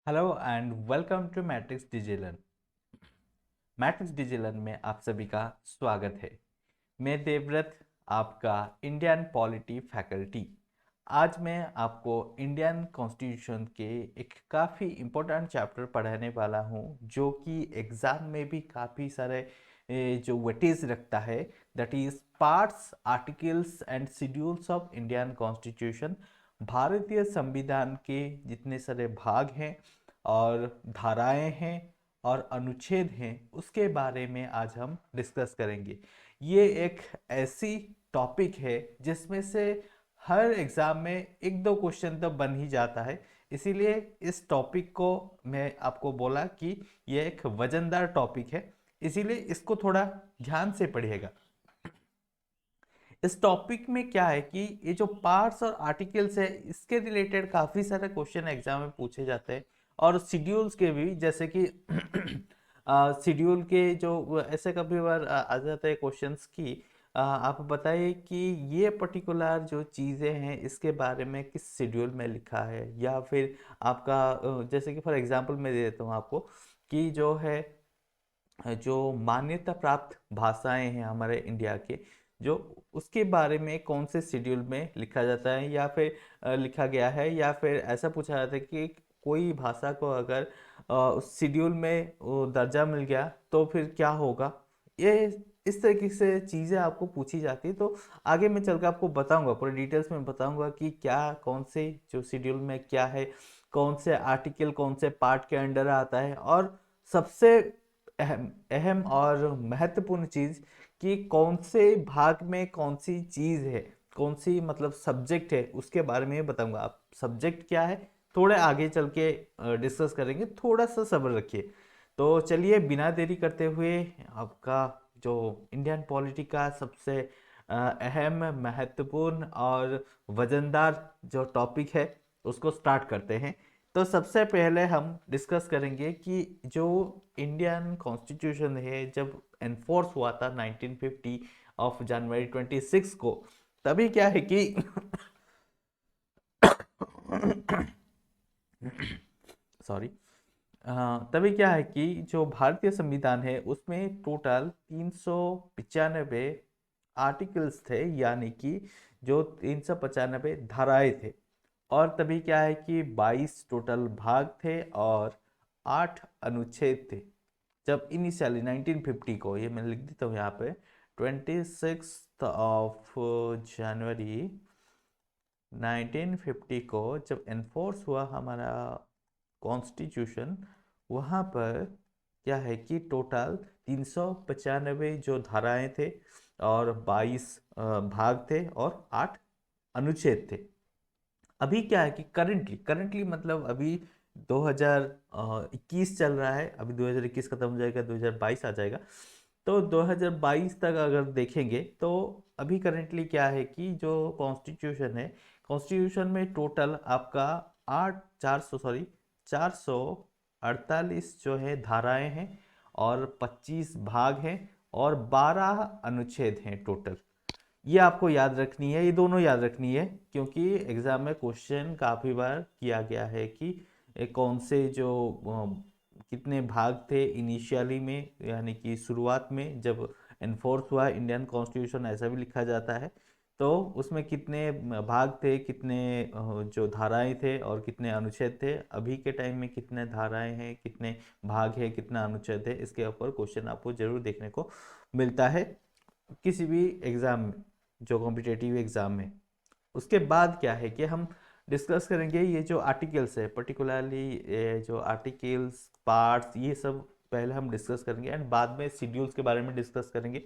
Hello and welcome to matrix डिजिलन। Matrix डिजिलन में आप सभी का स्वागत है। मैं देवव्रत, आपका इंडियन पॉलिटी फैकल्टी। आज मैं आपको इंडियन कॉन्स्टिट्यूशन के एक काफ़ी इम्पोर्टेंट चैप्टर पढ़ाने वाला हूँ, जो कि एग्ज़ाम में भी काफ़ी सारे जो वेटेज रखता है। That is parts, articles and schedules of Indian constitution. भारतीय संविधान के जितने सारे भाग हैं और धाराएं हैं और अनुच्छेद हैं, उसके बारे में आज हम डिस्कस करेंगे। ये एक ऐसी टॉपिक है जिसमें से हर एग्जाम में एक दो क्वेश्चन तो बन ही जाता है। इसीलिए इस टॉपिक को मैं आपको बोला कि ये एक वजनदार टॉपिक है, इसीलिए इसको थोड़ा ध्यान से पढ़िएगा। इस टॉपिक में क्या है कि ये जो पार्ट्स और आर्टिकल्स है, इसके रिलेटेड काफ़ी सारे क्वेश्चन एग्जाम में पूछे जाते हैं। और शेड्यूल्स के भी, जैसे कि शेड्यूल के जो ऐसे कभी बार आ जाते हैं क्वेश्चंस की आप बताइए कि ये पर्टिकुलर जो चीज़ें हैं इसके बारे में किस शेड्यूल में लिखा है, या फिर आपका जैसे कि फॉर एग्जांपल मैं दे देता हूँ आपको कि जो है जो मान्यता प्राप्त भाषाएं हैं हमारे इंडिया के, जो उसके बारे में कौन से शेड्यूल में लिखा जाता है या फिर लिखा गया है, या फिर ऐसा पूछा जाता है कि कोई भाषा को अगर उस शेड्यूल में वो दर्जा मिल गया तो फिर क्या होगा। ये इस तरीके से चीज़ें आपको पूछी जाती है। तो आगे मैं चल कर आपको बताऊंगा, पूरे डिटेल्स में बताऊंगा कि क्या कौन से जो शेड्यूल में क्या है, कौन से आर्टिकल कौन से पार्ट के अंडर आता है, और सबसे अहम अहम और महत्वपूर्ण चीज कि कौन से भाग में कौन सी चीज है, कौन सी मतलब सब्जेक्ट है, उसके बारे में बताऊंगा। आप सब्जेक्ट क्या है थोड़े आगे चल के डिस्कस करेंगे, थोड़ा सा सब्र रखिए। तो चलिए बिना देरी करते हुए आपका जो इंडियन पॉलिटी का सबसे अहम, महत्वपूर्ण और वजनदार जो टॉपिक है उसको स्टार्ट करते हैं। तो सबसे पहले हम डिस्कस करेंगे कि जो इंडियन कॉन्स्टिट्यूशन है जब एनफोर्स हुआ था 1950 ऑफ जनवरी 26 को, तभी क्या है कि सॉरी, तभी क्या है कि जो भारतीय संविधान है उसमें टोटल 395 आर्टिकल्स थे, यानी कि जो 395 धाराएं थे। और तभी क्या है कि 22 टोटल भाग थे और 8 अनुच्छेद थे। जब इनिशियली 1950 को, ये मैं लिख देता हूँ यहाँ पे, 26 ऑफ जनवरी 1950 को जब एनफोर्स हुआ हमारा कॉन्स्टिट्यूशन, वहाँ पर क्या है कि टोटल 395 जो धाराएं थे और 22 भाग थे और 8 अनुच्छेद थे। अभी क्या है कि करंटली करंटली मतलब अभी 2021 चल रहा है, अभी 2021 खत्म हो जाएगा, 2022 आ जाएगा। तो 2022 तक अगर देखेंगे तो अभी करंटली क्या है कि जो कॉन्स्टिट्यूशन है, कॉन्स्टिट्यूशन में टोटल आपका 448 जो है धाराएं हैं और 25 भाग हैं और 12 अनुच्छेद हैं टोटल। ये आपको याद रखनी है, ये दोनों याद रखनी है, क्योंकि एग्जाम में क्वेश्चन काफ़ी बार किया गया है कि कौन से जो कितने भाग थे इनिशियली में, यानी कि शुरुआत में जब एनफोर्स हुआ इंडियन कॉन्स्टिट्यूशन, ऐसा भी लिखा जाता है। तो उसमें कितने भाग थे, कितने जो धाराएं थे और कितने अनुच्छेद थे, अभी के टाइम में कितने धाराएं हैं, कितने भाग है, कितना अनुच्छेद है, इसके ऊपर क्वेश्चन आपको जरूर देखने को मिलता है किसी भी एग्जाम में, जो कॉम्पिटेटिव एग्जाम में। उसके बाद क्या है कि हम डिस्कस करेंगे ये जो आर्टिकल्स है, पर्टिकुलरली जो आर्टिकल्स, पार्ट्स, ये सब पहले हम डिस्कस करेंगे एंड बाद में शेड्यूल्स के बारे में डिस्कस करेंगे।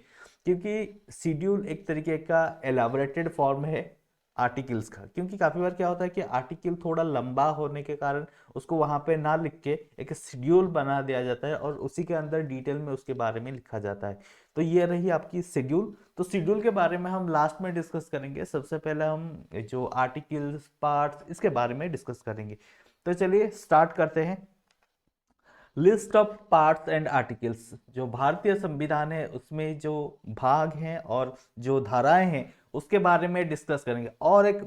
क्योंकि शेड्यूल एक तरीके का एलाबोरेटेड फॉर्म है आर्टिकल्स का, क्योंकि काफ़ी बार क्या होता है कि आर्टिकल थोड़ा लंबा होने के कारण उसको वहाँ पे ना लिख के एक शेड्यूल बना दिया जाता है और उसी के अंदर डिटेल में उसके बारे में लिखा जाता है। तो ये रही आपकी शेड्यूल। तो शेड्यूल के बारे में हम लास्ट में डिस्कस करेंगे, सबसे पहले हम जो आर्टिकल्स, पार्ट्स, इसके बारे में डिस्कस करेंगे। तो चलिए स्टार्ट करते हैं। List of parts and articles, जो भारतीय संविधान है उसमें जो भाग हैं और जो धाराएं हैं उसके बारे में डिस्कस करेंगे। और एक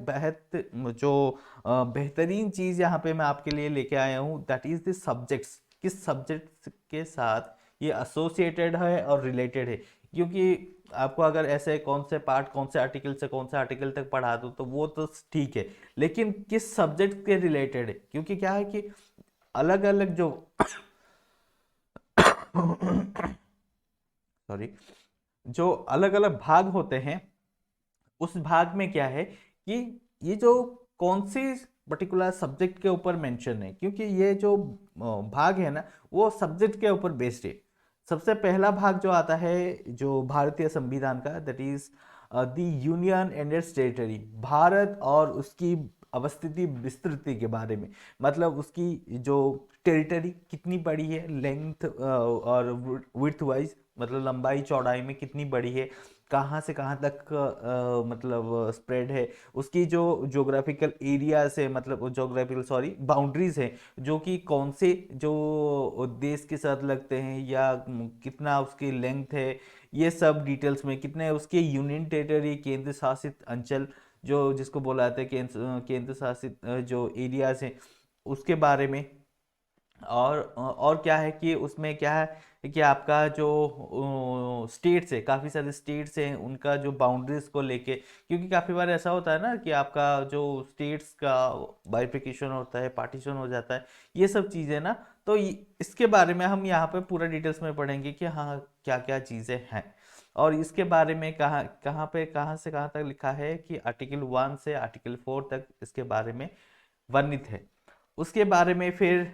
बेहतरीन चीज यहाँ पे मैं आपके लिए लेके आया हूँ, दैट इज द सब्जेक्ट्स, किस सब्जेक्ट के साथ ये एसोसिएटेड है और रिलेटेड है। क्योंकि आपको अगर ऐसे कौन से पार्ट कौन से आर्टिकल से कौन से आर्टिकल तक पढ़ा दो तो वो तो ठीक है, लेकिन किस सब्जेक्ट के रिलेटेड है, क्योंकि क्या है कि अलग अलग जो सॉरी, जो अलग अलग भाग होते हैं, उस भाग में क्या है कि ये जो कौन सी पर्टिकुलर सब्जेक्ट के ऊपर मेंशन है, क्योंकि ये जो भाग है ना वो सब्जेक्ट के ऊपर बेस्ड है। सबसे पहला भाग जो आता है जो भारतीय संविधान का, that is the union and it's territory, Bharat और उसकी अवस्थिति विस्तृति के बारे में। मतलब उसकी जो टेरिटरी कितनी बड़ी है, लेंथ और विड्थ वाइज, मतलब लंबाई चौड़ाई में कितनी बड़ी है, कहाँ से कहाँ तक मतलब स्प्रेड है, उसकी जो ज्योग्राफिकल एरिया से, मतलब ज्योग्राफिकल सॉरी बाउंड्रीज हैं, जो कि कौन से जो देश के साथ लगते हैं, या कितना उसकी लेंथ है, ये सब डिटेल्स में, कितने उसके यूनियन टेरिटरी केंद्र शासित अंचल जो जिसको बोला जाता है केंद्र शासित जो एरियाज हैं उसके बारे में। और क्या है कि उसमें क्या है कि आपका जो स्टेट्स है, काफ़ी सारे स्टेट्स हैं, उनका जो बाउंड्रीज को लेके, क्योंकि काफ़ी बार ऐसा होता है ना कि आपका जो स्टेट्स का बाइफिकेशन होता है, पार्टीशन हो जाता है, ये सब चीज़ें ना, तो इसके बारे में हम यहाँ पे पूरा डिटेल्स में पढ़ेंगे कि हाँ क्या क्या चीज़ें हैं। और इसके बारे में कहाँ कहाँ पे कहाँ से कहाँ तक लिखा है कि आर्टिकल 1 से आर्टिकल 4 तक इसके बारे में वर्णित है। उसके बारे में फिर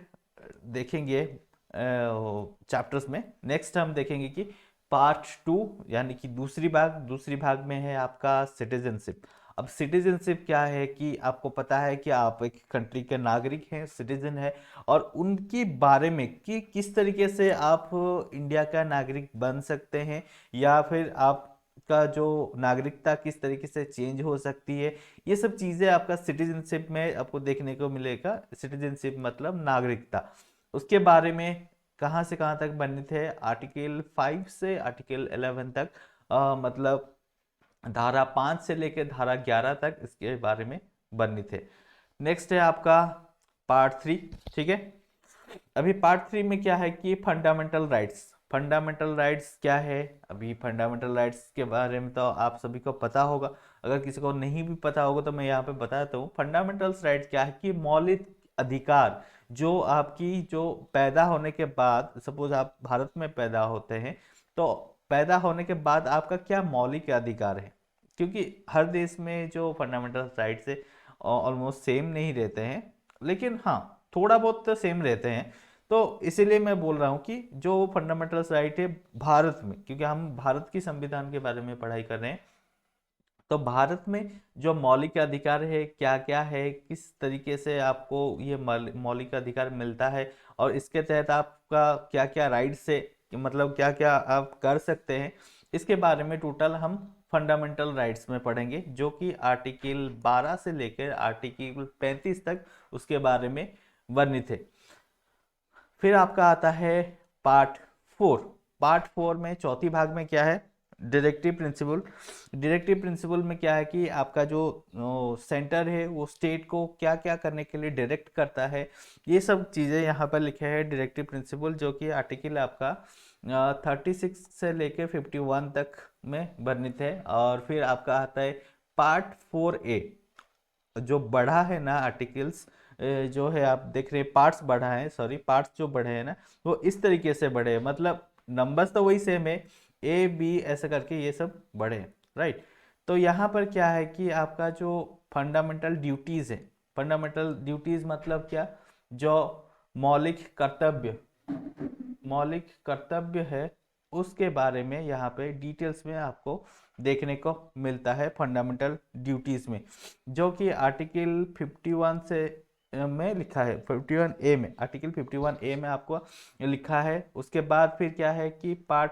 देखेंगे चैप्टर्स में। नेक्स्ट हम देखेंगे कि पार्ट 2 यानी कि दूसरी भाग में है आपका सिटीजनशिप। अब सिटीजनशिप क्या है कि आपको पता है कि आप एक कंट्री के नागरिक हैं, सिटीजन है, और उनके बारे में कि किस तरीके से आप इंडिया का नागरिक बन सकते हैं, या फिर आप का जो नागरिकता किस तरीके से चेंज हो सकती है, ये सब चीजें आपका सिटीजनशिप में आपको देखने को मिलेगा। सिटीजनशिप मतलब नागरिकता, उसके बारे में कहाँ से कहाँ तक वर्णित है, आर्टिकल 5 से आर्टिकल 11 तक, मतलब धारा 5 से लेकर धारा 11 तक इसके बारे में वर्णित है। नेक्स्ट है आपका पार्ट 3। ठीक है, अभी पार्ट 3 में क्या है कि फंडामेंटल राइट्स। फंडामेंटल राइट्स क्या है, अभी फंडामेंटल राइट्स के बारे में तो आप सभी को पता होगा, अगर किसी को नहीं भी पता होगा तो मैं यहाँ पे बताता हूँ। फंडामेंटल राइट्स क्या है कि मौलिक अधिकार, जो आपकी जो पैदा होने के बाद, सपोज आप भारत में पैदा होते हैं, तो पैदा होने के बाद आपका क्या मौलिक अधिकार है, क्योंकि हर देश में जो फंडामेंटल राइट्स है ऑलमोस्ट सेम नहीं रहते हैं, लेकिन हाँ थोड़ा बहुत तो सेम रहते हैं। तो इसीलिए मैं बोल रहा हूँ कि जो फंडामेंटल राइट है भारत में, क्योंकि हम भारत की संविधान के बारे में पढ़ाई कर रहे हैं, तो भारत में जो मौलिक अधिकार है क्या क्या है, किस तरीके से आपको ये मौलिक अधिकार मिलता है, और इसके तहत आपका क्या क्या राइट्स है, मतलब क्या क्या आप कर सकते हैं, इसके बारे में टोटल हम फंडामेंटल राइट्स में पढ़ेंगे, जो कि आर्टिकल 12 से लेकर आर्टिकल 35 तक उसके बारे में वर्णित है। फिर आपका आता है पार्ट 4। पार्ट 4 में चौथी भाग में क्या है, डायरेक्टिव प्रिंसिपल। डायरेक्टिव प्रिंसिपल में क्या है कि आपका जो सेंटर है वो स्टेट को क्या क्या करने के लिए डायरेक्ट करता है, ये सब चीज़ें यहाँ पर लिखे हैं डायरेक्टिव प्रिंसिपल, जो कि आर्टिकल आपका 36 से लेके 51 तक में वर्णित है। और फिर आपका आता है पार्ट 4A, जो बढ़ा है ना आर्टिकल्स, जो है आप देख रहे हैं पार्ट्स बढ़ा है, सॉरी पार्ट्स जो बढ़े हैं ना वो इस तरीके से बढ़े हैं, मतलब नंबर्स तो वही सेम है, A B ऐसे करके ये सब बढ़े हैं, राइट। तो यहाँ पर क्या है कि आपका जो फंडामेंटल ड्यूटीज है, फंडामेंटल ड्यूटीज मतलब क्या, जो मौलिक कर्तव्य मौलिक कर्तव्य है उसके बारे में यहाँ पे डिटेल्स में आपको देखने को मिलता है फंडामेंटल ड्यूटीज में, जो कि आर्टिकल 51 से में लिखा है, 51A में, आर्टिकल 51A में आपको लिखा है। उसके बाद फिर क्या है कि पार्ट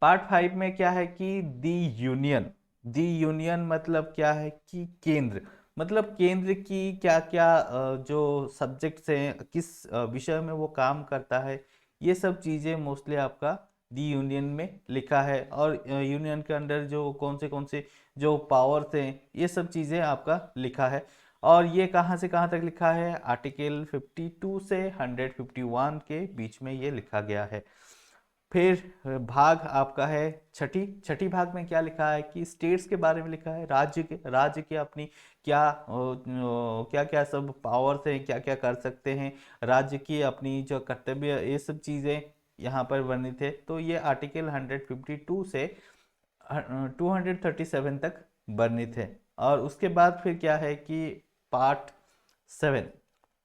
5 में क्या है कि दी यूनियन मतलब क्या है कि केंद्र, मतलब केंद्र की क्या क्या जो सब्जेक्ट्स हैं, किस विषय में वो काम करता है, ये सब चीज़ें मोस्टली आपका दी यूनियन में लिखा है, और यूनियन के अंडर जो कौन से जो पावर्स हैं ये सब चीज़ें आपका लिखा है। और ये कहाँ से कहाँ तक लिखा है, आर्टिकल 52 से 151 के बीच में ये लिखा गया है। फिर भाग आपका है छठी छठी भाग में क्या लिखा है कि स्टेट्स के बारे में लिखा है, राज्य के अपनी क्या क्या क्या सब पावर्स हैं, क्या क्या कर सकते हैं, राज्य की अपनी जो कर्तव्य, ये सब चीज़ें यहाँ पर वर्णित है। तो ये आर्टिकल 152 से 237 तक वर्णित है। और उसके बाद फिर क्या है कि पार्ट 7,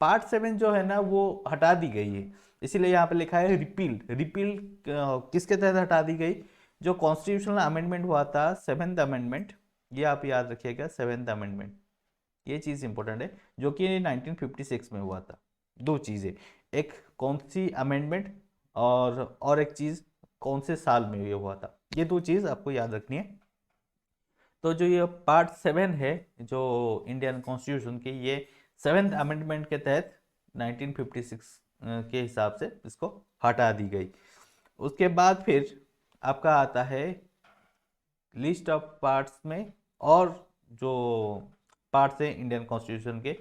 पार्ट 7 जो है ना वो हटा दी गई है, इसीलिए यहाँ पे लिखा है रिपील। रिपील किसके तहत हटा दी गई, जो कॉन्स्टिट्यूशनल अमेंडमेंट हुआ था, 7th अमेंडमेंट, ये आप याद रखिएगा 7th अमेंडमेंट, ये चीज़ इंपॉर्टेंट है, जो कि 1956 में हुआ था। दो चीज़ें, एक कौन सी अमेंडमेंट और एक चीज़ कौन से साल में ये हुआ था, ये दो चीज़ आपको याद रखनी है। तो जो ये पार्ट 7 है जो इंडियन कॉन्स्टिट्यूशन की, ये 7th अमेंडमेंट के तहत 1956 के हिसाब से इसको हटा दी गई। उसके बाद फिर आपका आता है लिस्ट ऑफ पार्ट्स में, और जो पार्ट्स हैं इंडियन कॉन्स्टिट्यूशन के,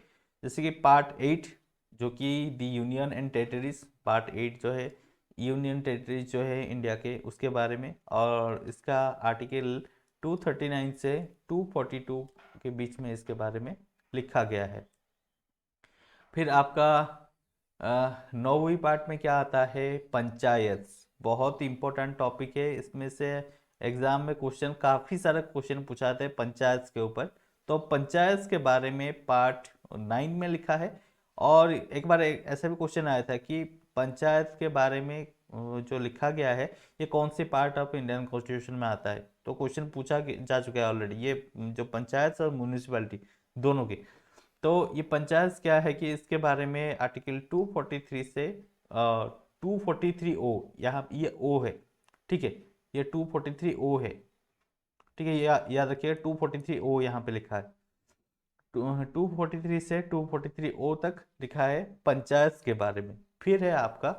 जैसे कि पार्ट 8 जो कि the union and territories, part 8 जो है यूनियन टेरिटरीज जो है इंडिया के, उसके बारे में, और इसका आर्टिकल 239 से 242 के बीच में इसके बारे में लिखा गया है। फिर आपका 9वीं पार्ट में क्या आता है, पंचायत, बहुत इंपॉर्टेंट टॉपिक है, इसमें से एग्जाम में क्वेश्चन, काफ़ी सारे क्वेश्चन पूछाते हैं पंचायत के ऊपर। तो पंचायत के बारे में पार्ट 9 में लिखा है। और एक बार ऐसा भी क्वेश्चन आया था कि पंचायत के बारे में जो लिखा गया है ये कौन सी पार्ट ऑफ इंडियन कॉन्स्टिट्यूशन में आता है, तो क्वेश्चन पूछा जा चुका है ऑलरेडी, ये जो पंचायत और म्यूनिसिपैलिटी दोनों की। तो ये पंचायत क्या है कि इसके बारे में आर्टिकल 243 से 243 ओ, यहाँ ये ओ है, ठीक है, ये 243 ओ है, ठीक है, ये याद रखिएगा 243 ओ यहाँ पे लिखा है। 243 से 243 ओ तक लिखा है पंचायत के बारे में। फिर है आपका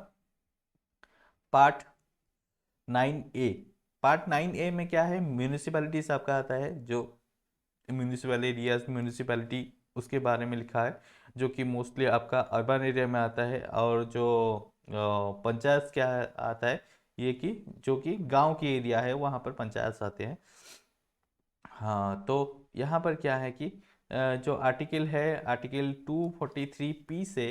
पार्ट 9A। पार्ट 9A में क्या है, म्यूनिसिपैलिटीज आपका आता है, जो म्यूनिसिपल एरियाज, म्यूनिसिपैलिटी, उसके बारे में लिखा है, जो कि मोस्टली आपका अर्बन एरिया में आता है। और जो पंचायत क्या आता है, ये कि जो कि गांव की एरिया है वहाँ पर पंचायत आते हैं। हाँ, तो यहाँ पर क्या है कि जो आर्टिकल है, आर्टिकल 243 से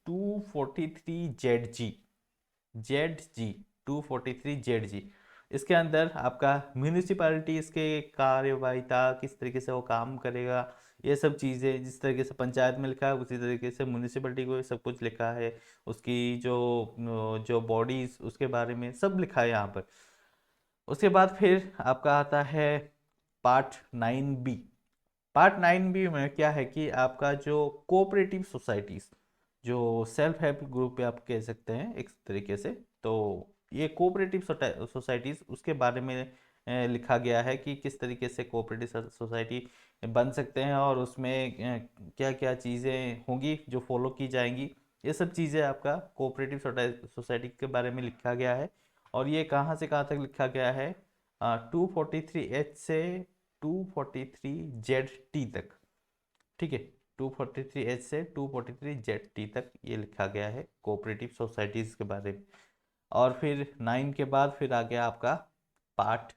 243 जेड जी 243 जेड जी, इसके अंदर आपका म्यूनिसिपैलिटीज के कार्यवाहिता, किस तरीके से वो काम करेगा, ये सब चीज़ें जिस तरीके से पंचायत में लिखा है उसी तरीके से म्यूनिसिपैलिटी को सब कुछ लिखा है, उसकी जो जो बॉडीज, उसके बारे में सब लिखा है यहाँ पर। उसके बाद फिर आपका आता है पार्ट 9B। पार्ट 9B में क्या है कि आपका जो कोऑपरेटिव सोसाइटीज, जो सेल्फ हेल्प ग्रुप आप कह सकते हैं एक तरीके से, तो ये कोऑपरेटिव सोसाइटीज, उसके बारे में लिखा गया है कि किस तरीके से कोऑपरेटिव सोसाइटी बन सकते हैं, और उसमें क्या क्या चीज़ें होंगी जो फॉलो की जाएंगी, ये सब चीज़ें आपका कोऑपरेटिव सोसाइटी के बारे में लिखा गया है। और ये कहाँ से कहाँ तक लिखा गया है, 243H से 243ZT तक, ठीक है, 243H से 243ZT तक ये लिखा गया है कोऑपरेटिव सोसाइटीज के बारे में। और फिर 9 के बाद फिर आ गया आपका पार्ट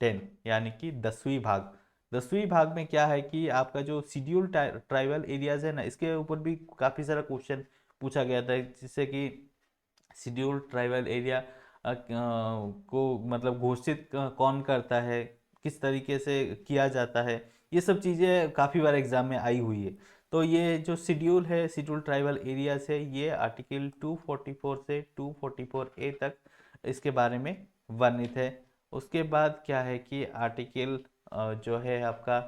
10, यानी कि 10वीं भाग। 10वीं भाग में क्या है कि आपका जो शेड्यूल ट्राइबल एरियाज है ना, इसके ऊपर भी काफ़ी सारा क्वेश्चन पूछा गया था, जिससे कि शेड्यूल ट्राइबल एरिया को मतलब घोषित कौन करता है, किस तरीके से किया जाता है, ये सब चीज़ें काफ़ी बार एग्जाम में आई हुई है। तो ये जो शेड्यूल है, शेड्यूल ट्राइबल एरिया से, ये आर्टिकल 244 से 244A तक इसके बारे में वर्णित है। उसके बाद क्या है कि आर्टिकल जो है आपका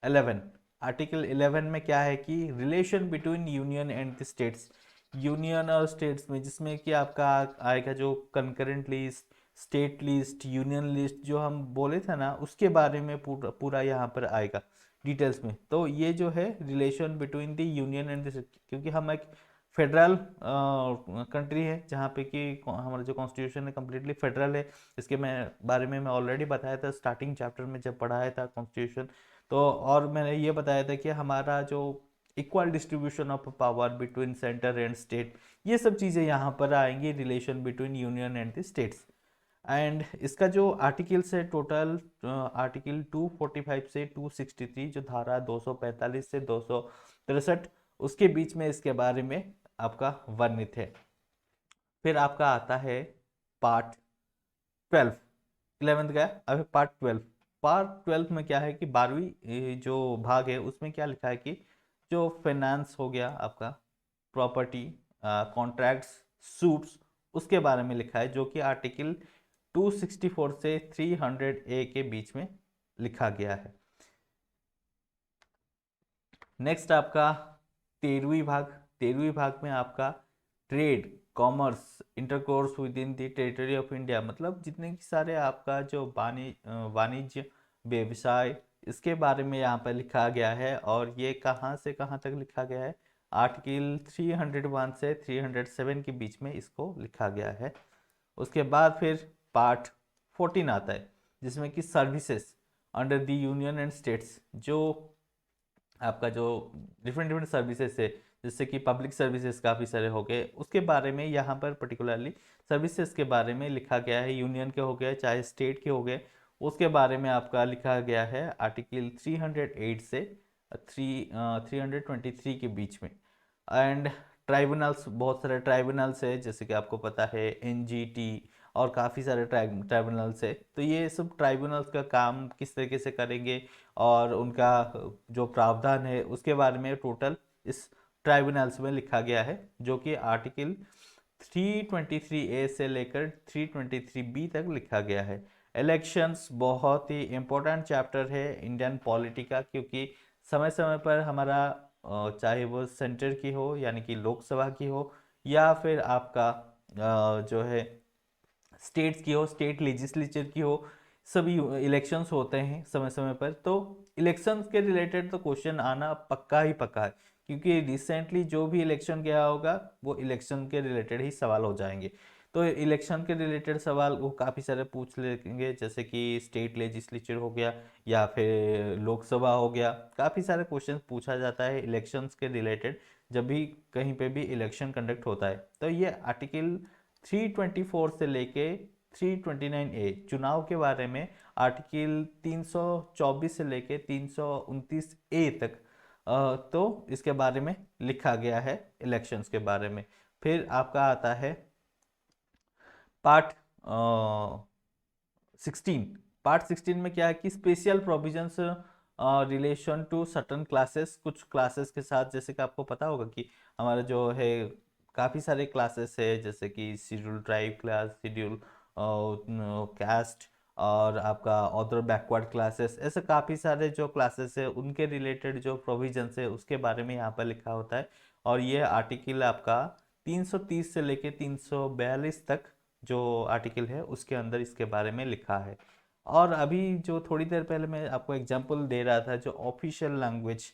11, आर्टिकल 11 में क्या है कि relation between union and the states, union और स्टेट्स में, जिसमें कि आपका आएगा जो concurrent list, state list, union list, जो हम बोले थे ना, उसके बारे में पूरा पूरा यहाँ पर आएगा डिटेल्स में। तो ये जो है relation between the union and the, क्योंकि हम एक फेडरल कंट्री है, जहाँ पे कि हमारा जो कॉन्स्टिट्यूशन है कम्प्लीटली फेडरल है। इसके बारे में मैं ऑलरेडी बताया था स्टार्टिंग चैप्टर में जब पढ़ाया था कॉन्स्टिट्यूशन। तो और मैंने ये बताया था कि हमारा जो equal distribution of power between centre and state, ये सब चीज़ें यहाँ पर आएंगी, relation between union and the states. And इसका जो आर्टिकल्स है टोटल, आर्टिकल 245 से 263, जो धारा 245 से 263, उसके बीच में इसके बारे में आपका वर्णित है। फिर आपका आता है पार्ट 12, 11th का अभी पार्ट 12। पार्ट 12 में क्या है कि 12वीं जो भाग है उसमें क्या लिखा है कि जो फाइनेंस हो गया आपका, प्रॉपर्टी, कॉन्ट्रैक्ट्स, सूट्स, उसके बारे में लिखा है, जो कि आर्टिकल 264 से 300A के बीच में लिखा गया है। नेक्स्ट आपका 13वीं भाग में आपका trade, commerce, intercourse with in the territory of India, मतलब जितने भी सारे आपका जो वाणिज्य, व्यवसाय, इसके बारे में यहाँ पर लिखा गया है। और ये कहाँ से कहाँ तक लिखा गया है, आर्टिकल 301 से 307 के बीच में इसको लिखा गया है। उसके बाद फिर पार्ट 14 आता है, जिसमें कि services under the union and states, जो आपका जो डिफरेंट डिफरेंट सर्विसेज है, जैसे कि पब्लिक सर्विसेज काफ़ी सारे हो गए, उसके बारे में यहाँ पर पर्टिकुलरली सर्विसेज के बारे में लिखा गया है। यूनियन के हो गए चाहे स्टेट के हो गए, उसके बारे में आपका लिखा गया है आर्टिकल 308 से 323 के बीच में। एंड ट्राइब्यूनल्स, बहुत सारे ट्राइब्यूनल्स है, जैसे कि आपको पता है एनजीटी और काफ़ी सारे ट्राइब्यूनल्स है। तो ये सब ट्राइब्यूनल्स का काम किस तरीके से करेंगे और उनका जो प्रावधान है उसके बारे में टोटल इस ट्राइब्यूनल्स में लिखा गया है, जो कि आर्टिकल 323A से लेकर 323B तक लिखा गया है। इलेक्शंस बहुत ही इम्पोर्टेंट चैप्टर है इंडियन पॉलिटी का, क्योंकि समय समय पर हमारा चाहे वो सेंटर की हो यानी कि लोकसभा की हो, या फिर आपका जो है स्टेट्स की हो, स्टेट लेजिस्लेचर की हो, सभी इलेक्शंस होते हैं समय समय पर। तो इलेक्शंस के रिलेटेड तो क्वेश्चन आना पक्का ही पक्का है, क्योंकि रिसेंटली जो भी इलेक्शन गया होगा वो इलेक्शन के रिलेटेड ही सवाल हो जाएंगे। तो इलेक्शन के रिलेटेड सवाल वो काफ़ी सारे पूछ लेंगे, जैसे कि स्टेट लेजिस्लेचर हो गया या फिर लोकसभा हो गया, काफ़ी सारे क्वेश्चन पूछा जाता है इलेक्शंस के रिलेटेड जब भी कहीं पे भी इलेक्शन कंडक्ट होता है। तो ये आर्टिकल 324 से लेके 329A चुनाव के बारे में, आर्टिकल 324 से लेके 329A तक तो इसके बारे में लिखा गया है इलेक्शंस के बारे में। फिर आपका आता है पार्ट 16। पार्ट 16 में क्या है कि special provisions relation to certain classes, कुछ क्लासेस के साथ, जैसे कि आपको पता होगा कि हमारा जो है काफ़ी सारे क्लासेस है, जैसे कि schedule tribe class, schedule caste, और आपका अदर बैकवर्ड क्लासेस, ऐसे काफ़ी सारे जो क्लासेस है उनके रिलेटेड जो प्रोविजंस है उसके बारे में यहाँ पर लिखा होता है। और ये आर्टिकल आपका 330 से लेके 342 तक जो आर्टिकल है उसके अंदर इसके बारे में लिखा है। और अभी जो थोड़ी देर पहले मैं आपको एग्जांपल दे रहा था जो ऑफिशियल लैंग्वेज,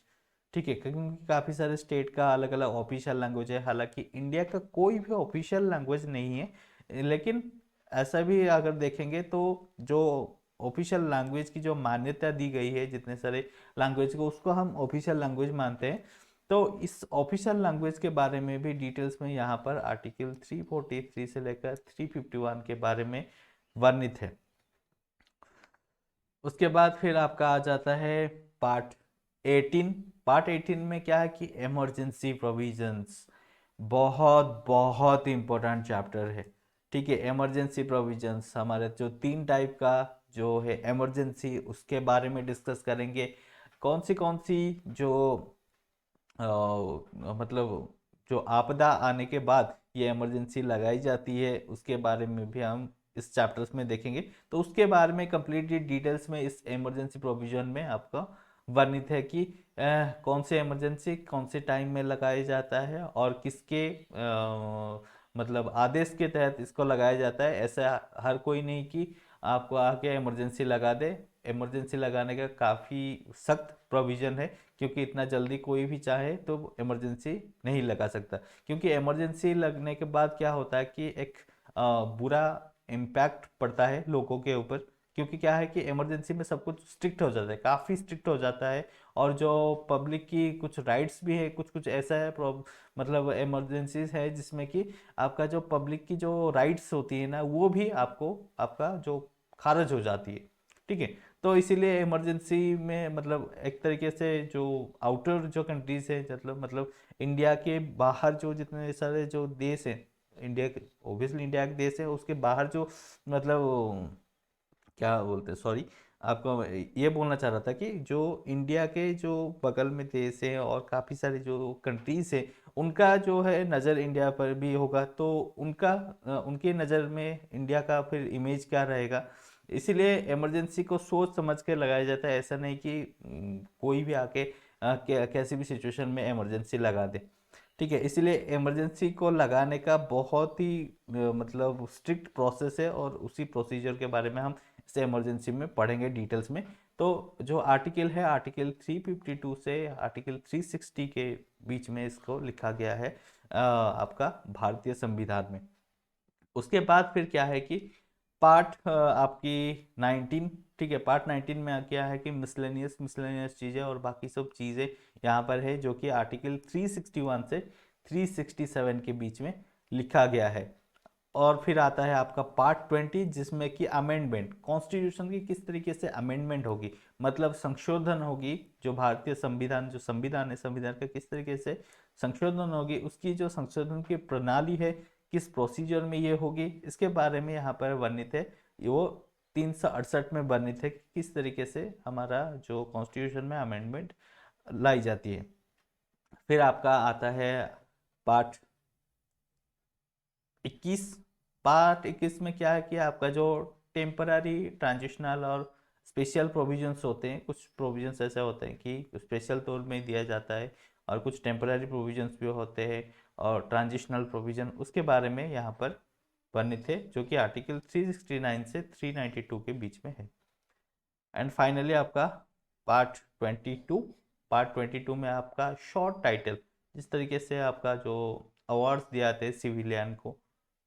ठीक है, क्योंकि काफ़ी सारे स्टेट का अलग अलग ऑफिशियल लैंग्वेज है, हालांकि इंडिया का कोई भी ऑफिशियल लैंग्वेज नहीं है, लेकिन ऐसा भी अगर देखेंगे तो जो ऑफिशियल लैंग्वेज की जो मान्यता दी गई है जितने सारे लैंग्वेज को, उसको हम ऑफिशियल लैंग्वेज मानते हैं। तो इस ऑफिशियल लैंग्वेज के बारे में भी डिटेल्स में यहाँ पर आर्टिकल 343 से लेकर 351 के बारे में वर्णित है। उसके बाद फिर आपका आ जाता है पार्ट 18। पार्ट 18 में क्या है कि इमरजेंसी प्रोविजंस, बहुत बहुत इंपॉर्टेंट चैप्टर है। ठीक है, इमरजेंसी प्रोविजंस हमारे जो 3 टाइप का जो है इमरजेंसी, उसके बारे में डिस्कस करेंगे। कौन सी जो मतलब जो आपदा आने के बाद ये इमरजेंसी लगाई जाती है, उसके बारे में भी हम इस चैप्टर्स में देखेंगे। तो उसके बारे में कंप्लीटली डिटेल्स में इस इमरजेंसी प्रोविजन में आपका वर्णित है कि कौन से इमरजेंसी कौन से टाइम में लगाया जाता है और किसके मतलब आदेश के तहत इसको लगाया जाता है। ऐसा हर कोई नहीं कि आपको आके इमरजेंसी लगा दे। इमरजेंसी लगाने का काफ़ी सख्त प्रोविज़न है क्योंकि इतना जल्दी कोई भी चाहे तो इमरजेंसी नहीं लगा सकता, क्योंकि इमरजेंसी लगने के बाद क्या होता है कि एक बुरा इम्पैक्ट पड़ता है लोगों के ऊपर, क्योंकि क्या है कि इमरजेंसी में सब कुछ स्ट्रिक्ट हो जाता है, काफ़ी स्ट्रिक्ट हो जाता है। और जो पब्लिक की कुछ राइट्स भी है, कुछ कुछ ऐसा है मतलब इमरजेंसीज है जिसमें कि आपका जो पब्लिक की जो राइट्स होती है ना, वो भी आपको आपका जो खारिज हो जाती है। ठीक है, तो इसीलिए इमरजेंसी में मतलब एक तरीके से जो आउटर जो कंट्रीज है, मतलब इंडिया के बाहर जो जितने सारे जो देश हैं, इंडिया के ओबियसली इंडिया के देश है, उसके बाहर जो मतलब क्या बोलते हैं, सॉरी, आपको ये बोलना चाह रहा था कि जो इंडिया के जो बगल में देश है और काफ़ी सारे जो कंट्रीज है, उनका जो है नज़र इंडिया पर भी होगा, तो उनका उनकी नज़र में इंडिया का फिर इमेज क्या रहेगा। इसीलिए इमरजेंसी को सोच समझ के लगाया जाता है, ऐसा नहीं कि कोई भी आके कैसी भी सिचुएशन में इमरजेंसी लगा दे। ठीक है, इसीलिए इमरजेंसी को लगाने का बहुत ही मतलब स्ट्रिक्ट प्रोसेस है, और उसी प्रोसीजर के बारे में हम इसे इमरजेंसी में पढ़ेंगे डिटेल्स में। तो जो आर्टिकल है, आर्टिकल 352 से आर्टिकल 360 के बीच में इसको लिखा गया है आपका भारतीय संविधान में। उसके बाद फिर क्या है कि पार्ट आपकी 19, ठीक है, पार्ट 19 में क्या है कि मिसलेनियस मिसलेनियस चीज़ें और बाकी सब चीज़ें यहाँ पर है, जो कि आर्टिकल 361 से 367 के बीच में लिखा गया है। और फिर आता है आपका पार्ट 20, जिसमें कि अमेंडमेंट, कॉन्स्टिट्यूशन की किस तरीके से अमेंडमेंट होगी, मतलब संशोधन होगी, जो भारतीय संविधान जो संविधान है, संविधान का किस तरीके से संशोधन होगी, उसकी जो संशोधन की प्रणाली है किस प्रोसीजर में ये होगी, इसके बारे में यहाँ पर वर्णित है। वो 368 में वर्णित है कि किस तरीके से हमारा जो कॉन्स्टिट्यूशन में अमेंडमेंट लाई जाती है। फिर आपका आता है पार्ट 21। पार्ट 21 में क्या है कि आपका जो टेम्पररी, ट्रांजिशनल और स्पेशल प्रोविजंस होते हैं, कुछ प्रोविजंस ऐसे होते हैं कि स्पेशल तौर में दिया जाता है, और कुछ टेम्पररी प्रोविजंस भी होते हैं, और ट्रांजिशनल प्रोविजन उसके बारे में यहाँ पर वर्णित है, जो कि आर्टिकल 369 से 392 के बीच में है। एंड फाइनली आपका पार्ट 22। पार्ट 22 में आपका शॉर्ट टाइटल, जिस तरीके से आपका जो अवार्ड्स दिए जाते हैं सिविलियन को,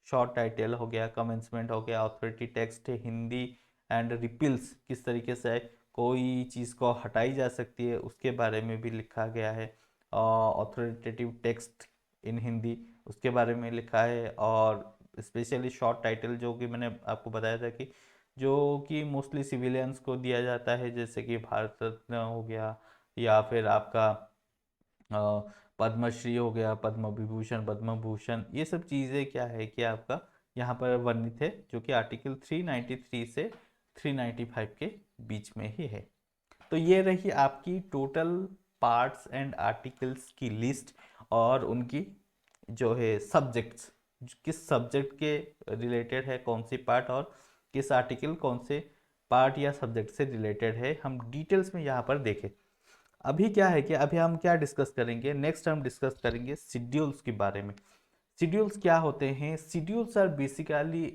शॉर्ट टाइटल हो गया, कमेंसमेंट हो गया, ऑथोरिटी टेक्स्ट हिंदी एंड रिपील्स, किस तरीके से कोई चीज़ को हटाई जा सकती है उसके बारे में भी लिखा गया है। ऑथोरिटेटिव टेक्स्ट इन हिंदी, उसके बारे में लिखा है। और स्पेशली शॉर्ट टाइटल, जो कि मैंने आपको बताया था कि जो कि मोस्टली सिविलियंस को दिया जाता है, जैसे कि भारत रत्न हो गया, या फिर आपका पद्मश्री हो गया, पद्म विभूषण, पद्म भूषण, ये सब चीज़ें क्या है कि आपका यहाँ पर वर्णित है, जो कि आर्टिकल 393 से 395 के बीच में ही है। तो ये रही आपकी टोटल पार्ट्स एंड आर्टिकल्स की लिस्ट, और उनकी जो है सब्जेक्ट्स, किस सब्जेक्ट के रिलेटेड है कौन सी पार्ट, और किस आर्टिकल कौन से पार्ट या सब्जेक्ट से रिलेटेड है, हम डिटेल्स में यहाँ पर देखें। अभी क्या है कि अभी हम क्या डिस्कस करेंगे, नेक्स्ट हम डिस्कस करेंगे शेड्यूल्स के बारे में। शेड्यूल्स क्या होते हैं? Schedules are basically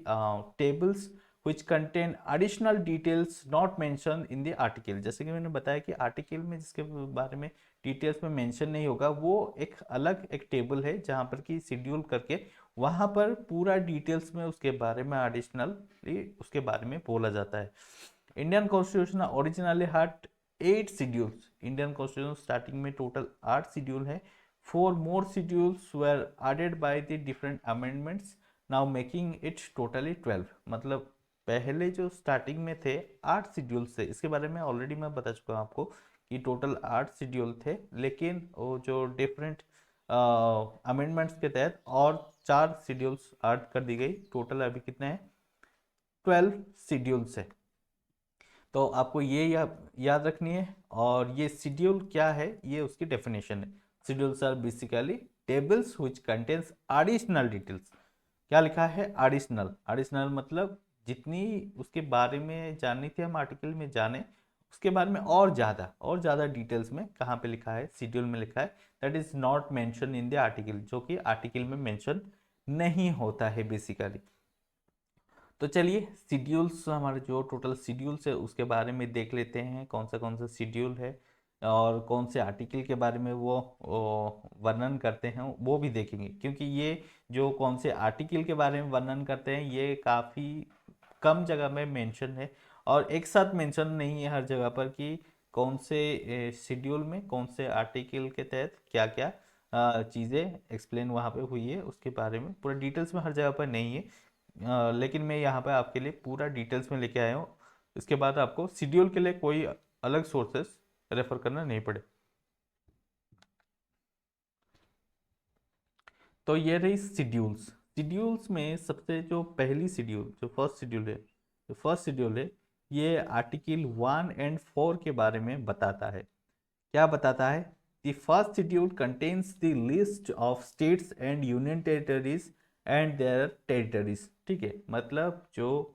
tables which contain additional details not mentioned in the article। जैसे कि मैंने बताया कि आर्टिकल में जिसके बारे में डिटेल्स में मेंशन नहीं होगा, वो एक अलग एक टेबल है जहाँ पर कि शेड्यूल करके वहाँ पर पूरा डिटेल्स में उसके बारे में एडिशनली उसके बारे में बोला जाता है। Indian constitution originally had 8 schedules. Indian constitution starting में टोटल 8 शेड्यूल है। 4 more schedules were added by the different amendments, now making it totally 12। मतलब पहले जो स्टार्टिंग में थे 8 शेड्यूल्स थे, इसके बारे में ऑलरेडी मैं बता चुका हूँ आपको कि टोटल 8 शेड्यूल थे, लेकिन वो जो डिफरेंट अमेंडमेंट्स के तहत और 4 शेड्यूल्स ऐड कर दी गई। टोटल अभी कितने हैं? 12 शेड्यूल्स है। तो आपको ये याद रखनी है। और ये शेड्यूल क्या है, ये उसकी डेफिनेशन है। Schedules are basically tables which contains additional details. क्या लिखा है? एडिशनल। एडिशनल मतलब जितनी उसके बारे में जाननी थी हम आर्टिकल में जाने, उसके बारे में और ज़्यादा डिटेल्स में कहाँ पे लिखा है? शेड्यूल में लिखा है। That is not mention in the article, जो कि आर्टिकल में मेंशन नहीं होता है बेसिकली। तो चलिए शेड्यूल्स, हमारे जो टोटल शेड्यूल्स है उसके बारे में देख लेते हैं, कौन सा शेड्यूल है। और कौन से आर्टिकल के बारे में वो वर्णन करते हैं वो भी देखेंगे, क्योंकि ये जो कौन से आर्टिकल के बारे में वर्णन करते हैं ये काफ़ी कम जगह में मेंशन है, और एक साथ मेंशन नहीं है हर जगह पर कि कौन से शेड्यूल में कौन से आर्टिकल के तहत क्या क्या चीज़ें एक्सप्लेन वहाँ पे हुई है, उसके बारे में पूरा डिटेल्स में हर जगह पर नहीं है। लेकिन मैं यहाँ पे आपके लिए पूरा डिटेल्स में लेके आया हूँ। इसके बाद आपको शेड्यूल के लिए कोई अलग सोर्सेस रेफर करना नहीं पड़े। तो ये रही शेड्यूल्स। शेड्यूल्स में सबसे जो पहली शेड्यूल जो फर्स्ट शेड्यूल है, जो फर्स्ट शेड्यूल है ये आर्टिकल 1 और 4 के बारे में बताता है। क्या बताता है? The first schedule contains the list of states and union territories and there territories. ठीक है, मतलब जो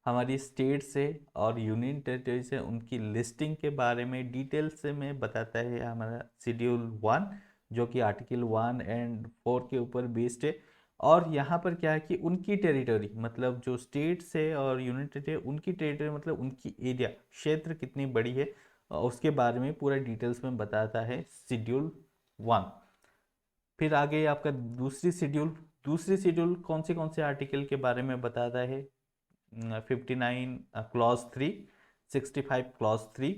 हमारी स्टेट से और यूनियन टेरिटरी से उनकी लिस्टिंग के बारे में डिटेल से में बताता है हमारा शेड्यूल 1, जो कि आर्टिकल 1 और 4 के ऊपर बेस्ड है। और यहाँ पर क्या है कि उनकी टेरिटरी, मतलब जो स्टेट से और यूनियन टेरिटरी, उनकी टेरिटरी मतलब उनकी एरिया, क्षेत्र कितनी बड़ी है, उसके बारे में पूरा डिटेल्स में बताता है शेड्यूल 1। फिर आगे आपका दूसरी शेड्यूल कौन से आर्टिकल के बारे में बताता है? 59 clause 3, 65 clause 3,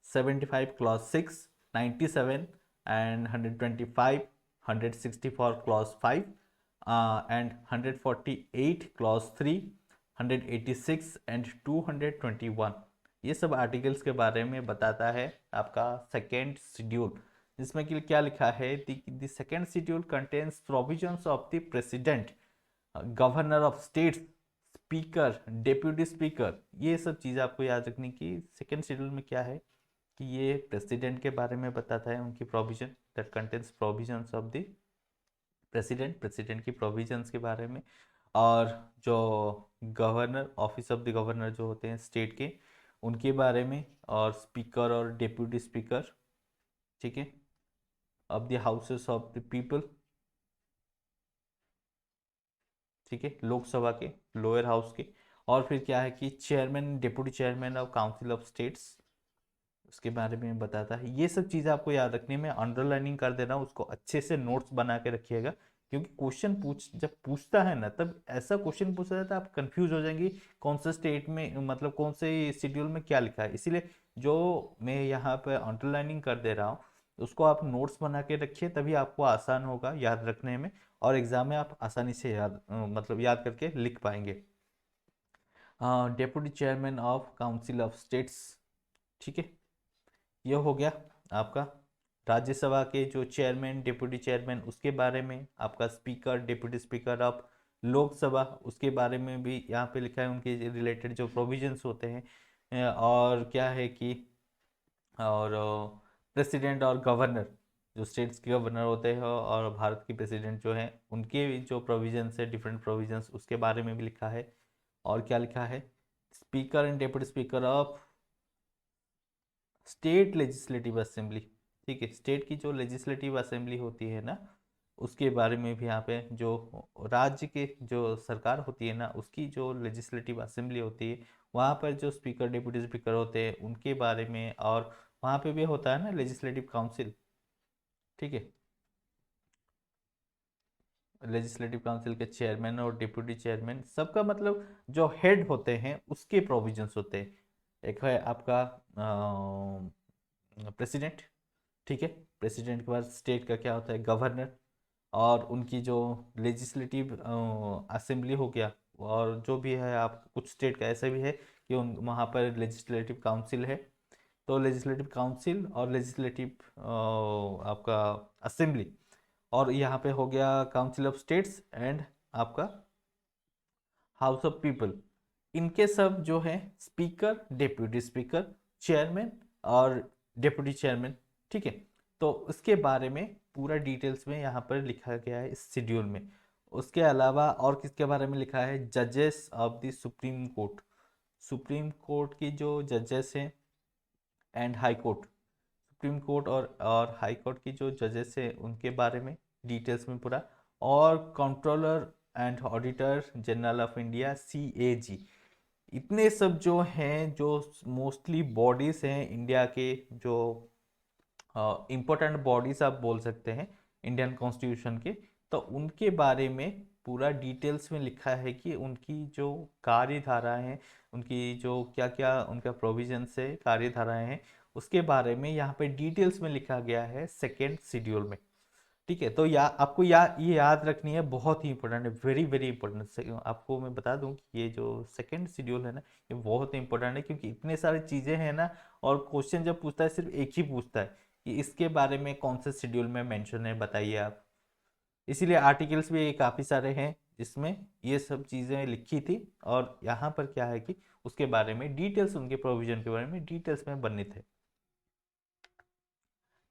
75 clause 6, 97 and 125, 164 clause 5 and 148 clause 3, 186 and 221। ये सब आर्टिकल्स के बारे में बताता है आपका सेकेंड शेड्यूल, जिसमें कि क्या लिखा है? The second schedule contains provisions of the president, governor of states, speaker, deputy speaker. ये सब चीज़ आपको याद रखनी कि सेकेंड शेड्यूल में क्या है कि ये प्रेसिडेंट के बारे में बताता है, उनकी provision that contains provisions of the president की प्रोविजंस के बारे में, और जो governor, office of the governor जो होते हैं स्टेट के, उनके बारे में, और स्पीकर और डेप्यूटी स्पीकर, ठीक है, of the houses of the people, ठीक है, लोकसभा के, लोअर हाउस के। और फिर क्या है कि chairman, deputy chairman of council of states, उसके बारे में बताता है। ये सब चीज़ें आपको याद रखनी है, मैं अंडरलाइनिंग कर दे रहा हूँ, उसको अच्छे से नोट्स बना के रखिएगा, क्योंकि क्वेश्चन जब पूछता है ना, तब ऐसा क्वेश्चन पूछा जाता है आप कंफ्यूज हो जाएंगे कौन से स्टेट में, मतलब कौन से शेड्यूल में क्या लिखा है। इसीलिए जो मैं यहाँ पे अंडरलाइनिंग कर दे रहा हूँ उसको आप नोट्स बना के रखिए, तभी आपको आसान होगा याद रखने में, और एग्जाम में आप आसानी से मतलब याद करके लिख पाएंगे। Deputy chairman of council of states, ठीक है, ये हो गया आपका राज्यसभा के जो चेयरमैन, डेप्यूटी चेयरमैन, उसके बारे में। आपका speaker, deputy speaker of Lok Sabha, उसके बारे में भी यहाँ पे लिखा है, उनके रिलेटेड जो प्रोविजंस होते हैं। और क्या है कि और प्रेसिडेंट और गवर्नर, जो स्टेट्स के गवर्नर होते हैं और भारत की प्रेसिडेंट जो हैं, उनके जो प्रोविजंस है, डिफरेंट प्रोविजंस, उसके बारे में भी लिखा है। और क्या लिखा है? Speaker and deputy speaker of state legislative assembly, ठीक है, स्टेट की जो लेजिस्लेटिव असेंबली होती है ना, उसके बारे में भी यहाँ पे जो राज्य के जो सरकार होती है ना, उसकी जो लेजिस्लेटिव असेंबली होती है, वहाँ पर जो स्पीकर, डेप्यूटी स्पीकर होते हैं उनके बारे में। और वहाँ पे भी होता है ना लेजिस्लेटिव काउंसिल, ठीक है, लेजिस्लेटिव काउंसिल के चेयरमैन और डिप्यूटी चेयरमैन, सबका मतलब जो हेड होते हैं उसके प्रोविजंस होते हैं। एक है आपका प्रेसिडेंट, ठीक है, प्रेसिडेंट के बाद स्टेट का क्या होता है? गवर्नर, और उनकी जो लेजिस्लेटिव असेंबली हो गया, और जो भी है, आप कुछ स्टेट का ऐसा भी है कि उन वहाँ पर लेजिस्लेटिव काउंसिल है, तो लेजिस्लेटिव काउंसिल और लेजिस्लेटिव आपका असेंबली, और यहाँ पे हो गया काउंसिल ऑफ स्टेट्स एंड आपका हाउस ऑफ पीपल। इनके सब जो है स्पीकर, डेप्यूटी स्पीकर, चेयरमैन और डेप्यूटी चेयरमैन, ठीक है। तो उसके बारे में पूरा डिटेल्स में यहाँ पर लिखा गया है इस शेड्यूल में। उसके अलावा और किसके बारे में लिखा है? जजेस of the supreme court, supreme court की जो जजेस हैं, and high court, supreme court और हाई कोर्ट की जो जजेस हैं उनके बारे में डिटेल्स में पूरा। और controller and auditor general of India, CAG, इतने सब जो हैं, जो मोस्टली बॉडीज हैं इंडिया के, जो इम्पोर्टेंट बॉडीज आप बोल सकते हैं इंडियन कॉन्स्टिट्यूशन के, तो उनके बारे में पूरा डिटेल्स में लिखा है कि उनकी जो कार्यधारा है, उनकी जो क्या क्या उनका प्रोविजन से कार्यधाराएं हैं, उसके बारे में यहाँ पे डिटेल्स में लिखा गया है सेकेंड शेड्यूल में। ठीक है, तो आपको ये याद रखनी है, बहुत ही इंपॉर्टेंट है, वेरी वेरी इंपॉर्टेंट। आपको मैं बता दूं कि ये जो सेकंड शेड्यूल है ना, ये बहुत ही इंपॉर्टेंट है, क्योंकि इतने सारी चीजें हैं ना, और क्वेश्चन जब पूछता है सिर्फ एक ही पूछता है कि इसके बारे में कौन से शेड्यूल में मेंशन है, बताइए आप। इसीलिए आर्टिकल्स भी काफी सारे हैं जिसमें ये सब चीजें लिखी थी, और यहाँ पर क्या है कि उसके बारे में डिटेल्स, उनके प्रोविजन के बारे में डिटेल्स में वर्णित है।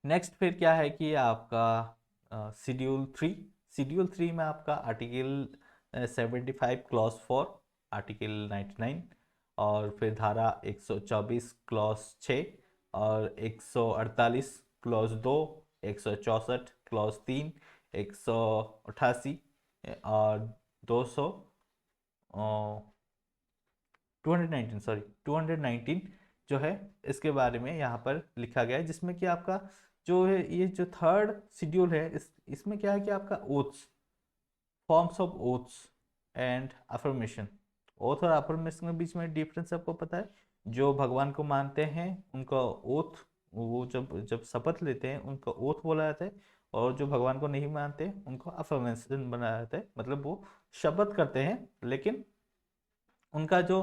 नेक्स्ट फिर क्या है कि आपका शेड्यूल 3। शेड्यूल 3 में आपका आर्टिकल 75 क्लॉज 4, आर्टिकल 99, और फिर धारा 124 क्लॉज 6, और 148 क्लॉज 2, 164 क्लॉज 3, 188 और 200 219, सॉरी 219 जो है, इसके बारे में यहाँ पर लिखा गया है, जिसमें कि आपका जो है ये जो थर्ड शेड्यूल है, इसमें क्या है कि आपका oaths, forms of oaths and affirmation. Oath और अफर्मेशन के बीच में डिफरेंस आपको पता है। जो भगवान को मानते हैं उनका ओथ, वो जब जब शपथ लेते हैं उनका ओथ बोला जाता है, और जो भगवान को नहीं मानते उनको अफर्मेशन बनाया जाता है। मतलब वो शपथ करते हैं, लेकिन उनका जो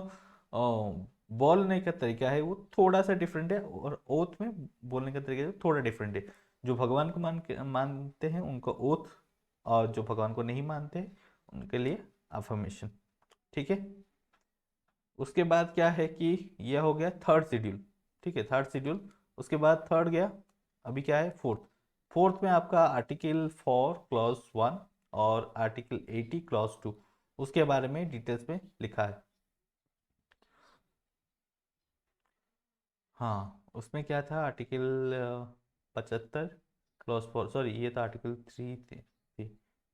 बोलने का तरीका है वो थोड़ा सा डिफरेंट है, और ओथ में बोलने का तरीका थोड़ा डिफरेंट है। जो भगवान को मानते हैं उनको ओथ, और जो भगवान को नहीं मानते उनके लिए अफर्मेशन। ठीक है, उसके बाद क्या है कि यह हो गया थर्ड शेड्यूल। ठीक है, थर्ड शेड्यूल, उसके बाद थर्ड गया, अभी क्या है फोर्थ। फोर्थ में आपका आर्टिकल 4 क्लॉज 1 और आर्टिकल 80 क्लॉज 2, उसके बारे में डिटेल्स में लिखा है। हाँ, उसमें क्या था, आर्टिकल 75 क्लॉज 4, सॉरी ये तो आर्टिकल 3 थी,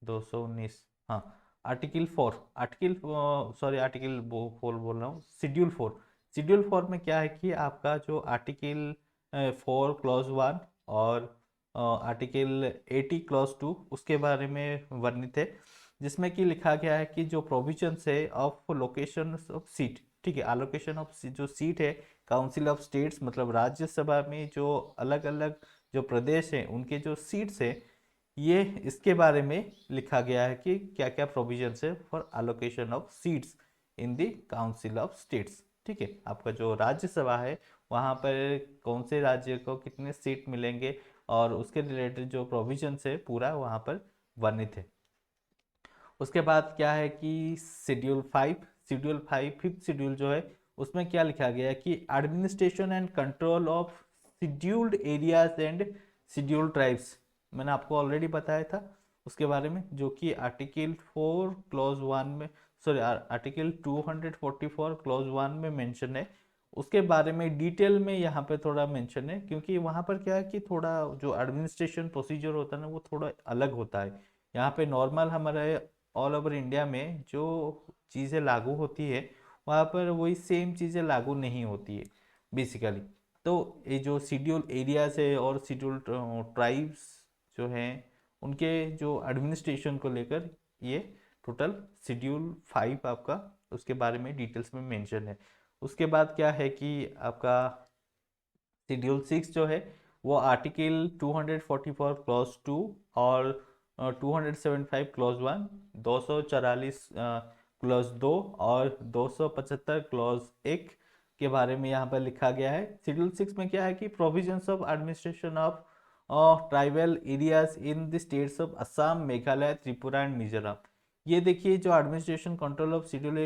219। हाँ, आर्टिकल 4, आर्टिकल सॉरी आर्टिकल 4 बोल रहा हूँ, शेड्यूल 4। शेड्यूल 4 में क्या है कि आपका जो आर्टिकल 4 क्लॉज 1 और आर्टिकल 80 क्लॉज 2 उसके बारे में वर्णित है, जिसमें कि लिखा गया है कि जो प्रोविजंस है ऑफ लोकेशन ऑफ सीट, ठीक है, एलोकेशन ऑफ जो सीट है काउंसिल ऑफ स्टेट्स, मतलब राज्यसभा में जो अलग अलग जो प्रदेश हैं उनके जो सीट्स हैं, ये इसके बारे में लिखा गया है कि क्या क्या प्रोविजंस है for allocation of seats in the council of states. ठीक है, आपका जो राज्यसभा है वहाँ पर कौन से राज्य को कितने सीट मिलेंगे, और उसके रिलेटेड जो प्रोविजंस है पूरा वहाँ पर वर्णित है। उसके बाद क्या है कि शेड्यूल 5 फिफ्थ शेड्यूल जो है, उसमें क्या लिखा गया है कि administration and control of scheduled areas and scheduled tribes. मैंने आपको ऑलरेडी बताया था उसके बारे में, जो कि आर्टिकल 4 क्लॉज 1 में, सॉरी आर्टिकल 244 क्लॉज 1 में मेंशन है। उसके बारे में डिटेल में यहाँ पे थोड़ा मेंशन है, क्योंकि वहाँ पर क्या है कि थोड़ा जो एडमिनिस्ट्रेशन प्रोसीजर होता है ना, वो थोड़ा अलग होता है। यहाँ पे नॉर्मल हमारे ऑल ओवर इंडिया में जो चीज़ें लागू होती है, वहाँ पर वही सेम चीज़ें लागू नहीं होती है बेसिकली। तो ये जो शेड्यूल एरियाज है और शेड्यूल ट्राइब्स जो हैं, उनके जो एडमिनिस्ट्रेशन को लेकर ये टोटल शेड्यूल 5 आपका उसके बारे में डिटेल्स में मेंशन है। उसके बाद क्या है कि आपका शेड्यूल 6 जो है, वो आर्टिकल 244 क्लॉज 2 और 275 क्लॉज 1, 244 क्लॉज 2 और 275 क्लॉज 1 के बारे में यहाँ पर लिखा गया है। शेड्यूल 6 में क्या है कि provisions of administration of tribal areas in the states of Assam, Meghalaya, Tripura and Mizoram. ये देखिए, जो administration control of schedule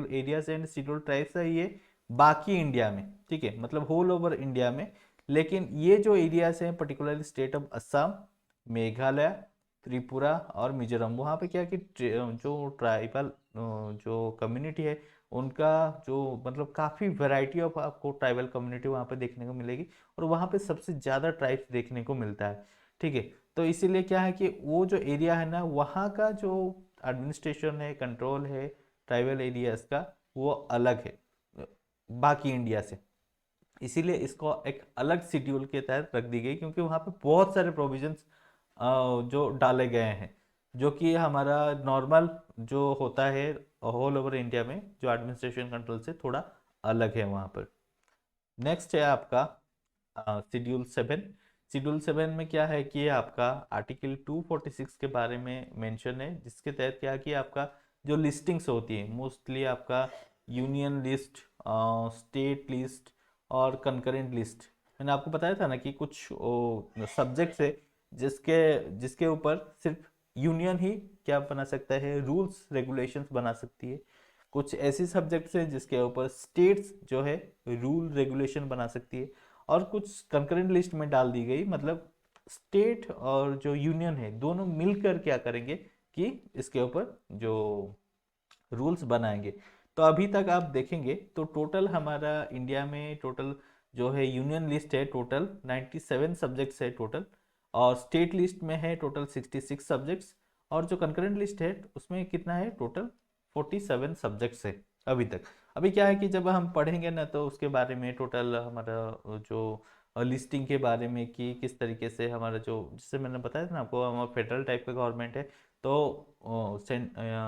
areas and schedule tribes है, ये बाकी इंडिया में, ठीक है, मतलब होल ओवर इंडिया में। लेकिन ये जो एरियाज हैं particularly state of Assam, Meghalaya, Tripura और मिजोरम, वहाँ पे क्या कि जो ट्राइबल जो कम्युनिटी है उनका जो मतलब काफ़ी वैरायटी ऑफ आपको ट्राइबल कम्युनिटी वहाँ पे देखने को मिलेगी, और वहाँ पे सबसे ज़्यादा ट्राइब्स देखने को मिलता है। ठीक है, तो इसीलिए क्या है कि वो जो एरिया है ना, वहाँ का जो एडमिनिस्ट्रेशन है, कंट्रोल है, ट्राइबल एरियाज का वो अलग है बाकी इंडिया से, इसीलिए इसको एक अलग शेड्यूल के तहत रख दी गई, क्योंकि वहाँ पे बहुत सारे प्रोविजंस जो डाले गए हैं, जो कि हमारा नॉर्मल जो होता है ऑल ओवर इंडिया में जो एडमिनिस्ट्रेशन कंट्रोल से थोड़ा अलग है वहाँ पर। नेक्स्ट है आपका शेड्यूल 7। शेड्यूल 7 में क्या है कि आपका आर्टिकल 246 के बारे में मेंशन है, जिसके तहत क्या है कि आपका जो लिस्टिंग्स होती है मोस्टली आपका यूनियन लिस्ट, स्टेट लिस्ट और कंकरेंट लिस्ट, मैंने आपको बताया था ना कि कुछ सब्जेक्ट्स है जिसके जिसके ऊपर सिर्फ यूनियन ही क्या बना सकता है, रूल्स रेगुलेशंस बना सकती है। कुछ ऐसी सब्जेक्ट्स हैं जिसके ऊपर स्टेट्स जो है रूल रेगुलेशन बना सकती है, और कुछ कंकरेंट लिस्ट में डाल दी गई, मतलब स्टेट और जो यूनियन है दोनों मिलकर क्या करेंगे कि इसके ऊपर जो रूल्स बनाएंगे। तो अभी तक आप देखेंगे तो टोटल हमारा इंडिया में टोटल जो है यूनियन लिस्ट है टोटल 97 सब्जेक्ट्स है टोटल, और स्टेट लिस्ट में है टोटल 66 सब्जेक्ट्स, और जो कंकरेंट लिस्ट है उसमें कितना है टोटल 47 सब्जेक्ट्स है अभी तक। अभी क्या है कि जब हम पढ़ेंगे ना तो उसके बारे में टोटल हमारा जो लिस्टिंग के बारे में कि किस तरीके से हमारा जो, जिससे मैंने बताया था ना आपको, हमारा फेडरल टाइप का गवर्नमेंट है, तो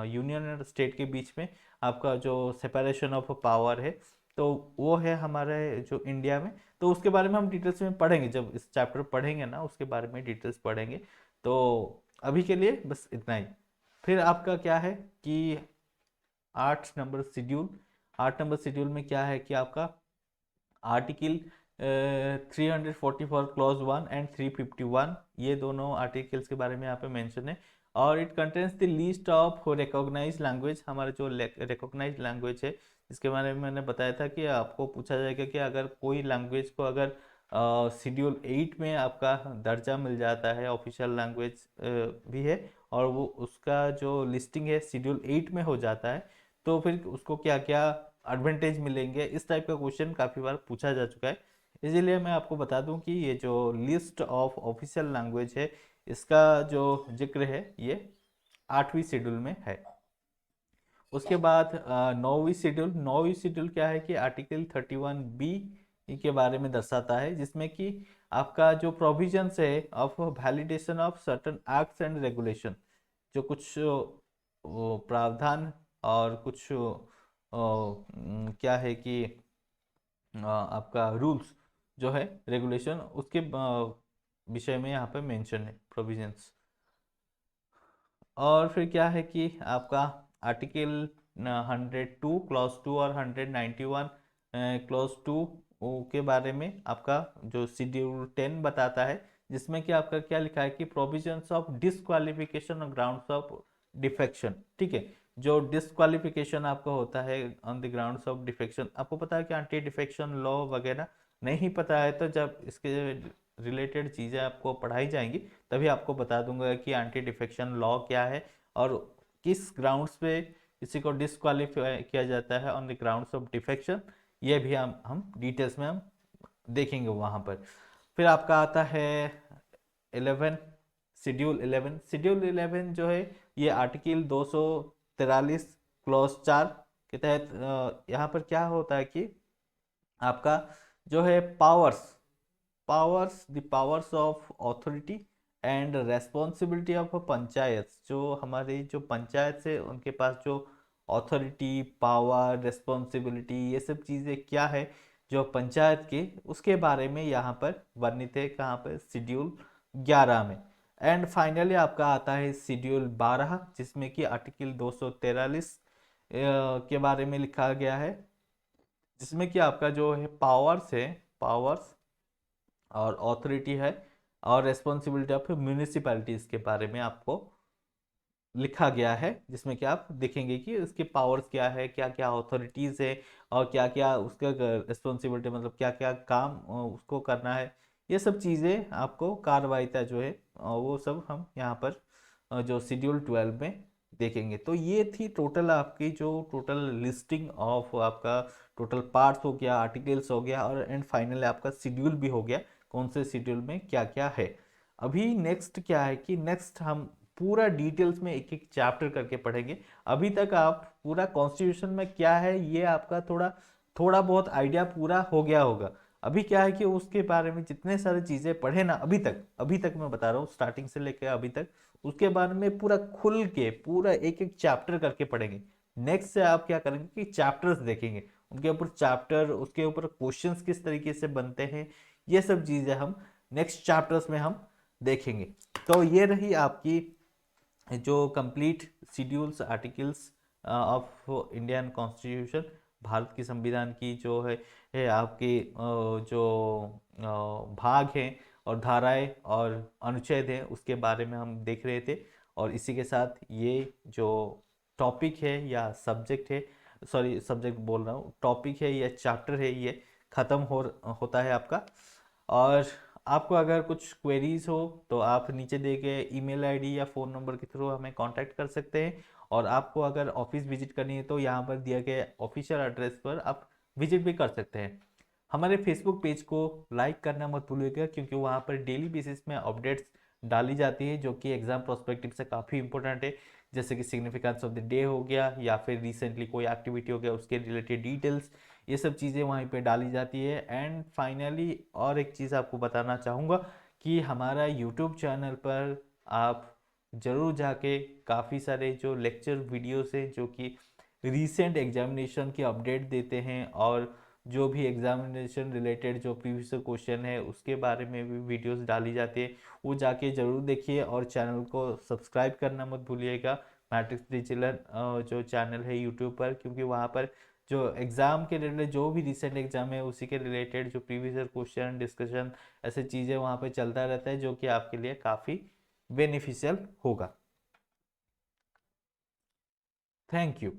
यूनियन और स्टेट के बीच में आपका जो सेपरेशन ऑफ पावर है तो वो है हमारे जो इंडिया में। तो उसके बारे में हम डिटेल्स में पढ़ेंगे, जब इस चैप्टर पढ़ेंगे ना उसके बारे में डिटेल्स पढ़ेंगे। तो अभी के लिए बस इतना ही। फिर आपका क्या है कि 8 नंबर शेड्यूल। 8 नंबर शेड्यूल में क्या है कि आपका आर्टिकल 344 क्लॉज 1 एंड 351, ये दोनों आर्टिकल्स के बारे में यहाँ पे मेंशन है। और it contains the list of recognised language, हमारा जो रिकॉग्नाइज्ड लैंग्वेज है जिसके बारे में मैंने बताया था कि आपको पूछा जाएगा कि अगर कोई लैंग्वेज को अगर शेड्यूल 8 में आपका दर्जा मिल जाता है, ऑफिशियल लैंग्वेज भी है, और वो उसका जो लिस्टिंग है शेड्यूल 8 में हो जाता है, तो फिर उसको क्या क्या एडवांटेज मिलेंगे, इस टाइप का क्वेश्चन काफ़ी बार पूछा जा चुका है। इसीलिए मैं आपको बता दूं कि ये जो लिस्ट ऑफ ऑफिशियल लैंग्वेज है इसका जो जिक्र है ये 8वीं शेड्यूल में है। उसके बाद 9वीं शेड्यूल। 9वीं शेड्यूल क्या है कि आर्टिकल 31B के बारे में दर्शाता है, जिसमें कि आपका जो प्रोविजंस है of validation of certain acts and regulation, जो कुछ प्रावधान और कुछ क्या है कि आपका रूल्स जो है रेगुलेशन उसके विषय में यहाँ पे मेंशन है प्रोविजंस। और फिर क्या है कि आपका आर्टिकल 102 क्लॉज 2 और 191 क्लॉज 2 के बारे में आपका जो शेड्यूल 10 बताता है, जिसमें कि आपका क्या लिखा है कि प्रोविजंस ऑफ डिसक्वालिफिकेशन और ग्राउंड्स ऑफ डिफेक्शन। ठीक है, जो डिसक्वालिफिकेशन आपका होता है on the grounds of defection, आपको पता है कि एंटी डिफेक्शन लॉ वगैरह नहीं पता है तो जब इसके रिलेटेड चीज़ें आपको पढ़ाई जाएंगी तभी आपको बता दूंगा कि एंटी डिफेक्शन लॉ क्या है और किस ग्राउंड्स पे किसी को डिसक्वालीफाई किया जाता है on the grounds of defection, ये भी हम डिटेल्स में हम देखेंगे वहाँ पर। फिर आपका आता है 11 शेड्यूल 11। शेड्यूल 11 जो है ये आर्टिकल 243 क्लॉज 4 के तहत यहाँ पर क्या होता है कि आपका जो है the powers of authority and responsibility of panchayat, जो हमारी जो पंचायत से उनके पास जो अथॉरिटी पावर रेस्पॉन्सिबिलिटी ये सब चीज़ें क्या है जो पंचायत के, उसके बारे में यहाँ पर वर्णित है कहाँ पर शेड्यूल 11 में। एंड फाइनली आपका आता है शेड्यूल 12, जिसमें कि आर्टिकल 243 के बारे में लिखा गया है, जिसमें कि आपका जो है पावर्स और अथॉरिटी है और रेस्पॉन्सिबिलिटी ऑफ म्यूनिसिपैलिटीज के बारे में आपको लिखा गया है, जिसमें कि आप देखेंगे कि उसके पावर्स क्या है, क्या क्या अथॉरिटीज है और क्या क्या उसका रिस्पॉन्सिबिलिटी, मतलब क्या क्या काम उसको करना है, ये सब चीज़ें आपको कार्यवाहिता जो है वो सब हम यहाँ पर जो शेड्यूल 12 में देखेंगे। तो ये थी टोटल आपकी जो टोटल लिस्टिंग ऑफ आपका टोटल पार्ट्स हो गया, आर्टिकल्स हो गया, और एंड फाइनल आपका शेड्यूल भी हो गया, कौन से शेड्यूल में क्या क्या है। अभी नेक्स्ट क्या है कि नेक्स्ट हम पूरा डिटेल्स में एक एक चैप्टर करके पढ़ेंगे। अभी तक आप पूरा कॉन्स्टिट्यूशन में क्या है ये आपका थोड़ा थोड़ा बहुत आइडिया पूरा हो गया होगा। अभी क्या है कि उसके बारे में जितने सारे चीजें पढ़े ना अभी तक मैं बता रहा हूँ स्टार्टिंग से लेकर अभी तक, उसके बारे में पूरा खुल के पूरा एक एक चैप्टर करके पढ़ेंगे। नेक्स्ट से आप क्या करेंगे कि चैप्टर्स देखेंगे, उनके ऊपर चैप्टर, उसके ऊपर क्वेश्चंस किस तरीके से बनते हैं, ये सब चीजें हम नेक्स्ट चैप्टर्स में हम देखेंगे। तो ये रही आपकी जो complete schedules articles of Indian constitution, Bharat की संविधान की जो है आपके जो भाग हैं और धाराएं और अनुच्छेद हैं उसके बारे में हम देख रहे थे। और इसी के साथ ये जो टॉपिक है या सब्जेक्ट है, सॉरी सब्जेक्ट बोल रहा हूँ, टॉपिक है या चैप्टर है, ये ख़त्म होता है आपका। और आपको अगर कुछ क्वेरीज हो तो आप नीचे दिए गए ईमेल आईडी या फ़ोन नंबर के थ्रू हमें कांटेक्ट कर सकते हैं। और आपको अगर ऑफिस विजिट करनी है तो यहाँ पर दिए गए ऑफिशियल एड्रेस पर आप विजिट भी कर सकते हैं। हमारे फेसबुक पेज को लाइक करना मत भूलिएगा, क्योंकि वहाँ पर डेली बेसिस में अपडेट्स डाली जाती है जो कि एग्जाम प्रोस्पेक्टिव से काफ़ी इंपॉर्टेंट है। जैसे कि सिग्निफिकेंस ऑफ द डे हो गया या फिर रिसेंटली कोई एक्टिविटी हो गया उसके रिलेटेड डिटेल्स, ये सब चीज़ें वहीं पे डाली जाती है। एंड फाइनली और एक चीज़ आपको बताना चाहूँगा कि हमारा यूट्यूब चैनल पर आप ज़रूर जाके काफ़ी सारे जो लेक्चर वीडियोस हैं जो कि रीसेंट एग्जामिनेशन की अपडेट देते हैं और जो भी एग्जामिनेशन रिलेटेड जो प्रीवियस क्वेश्चन है उसके बारे में भी वीडियोस डाली जाती है, वो जाके ज़रूर देखिए। और चैनल को सब्सक्राइब करना मत भूलिएगा, मैट्रिक्स डिजिटल जो चैनल है यूट्यूब पर, क्योंकि वहाँ पर जो एग्ज़ाम के रिलेटेड जो भी रिसेंट एग्ज़ाम है उसी के रिलेटेड जो प्रीवियस ईयर क्वेश्चन डिस्कशन ऐसे चीज़ें वहाँ पे चलता रहता है जो कि आपके लिए काफ़ी बेनिफिशियल होगा। Thank you.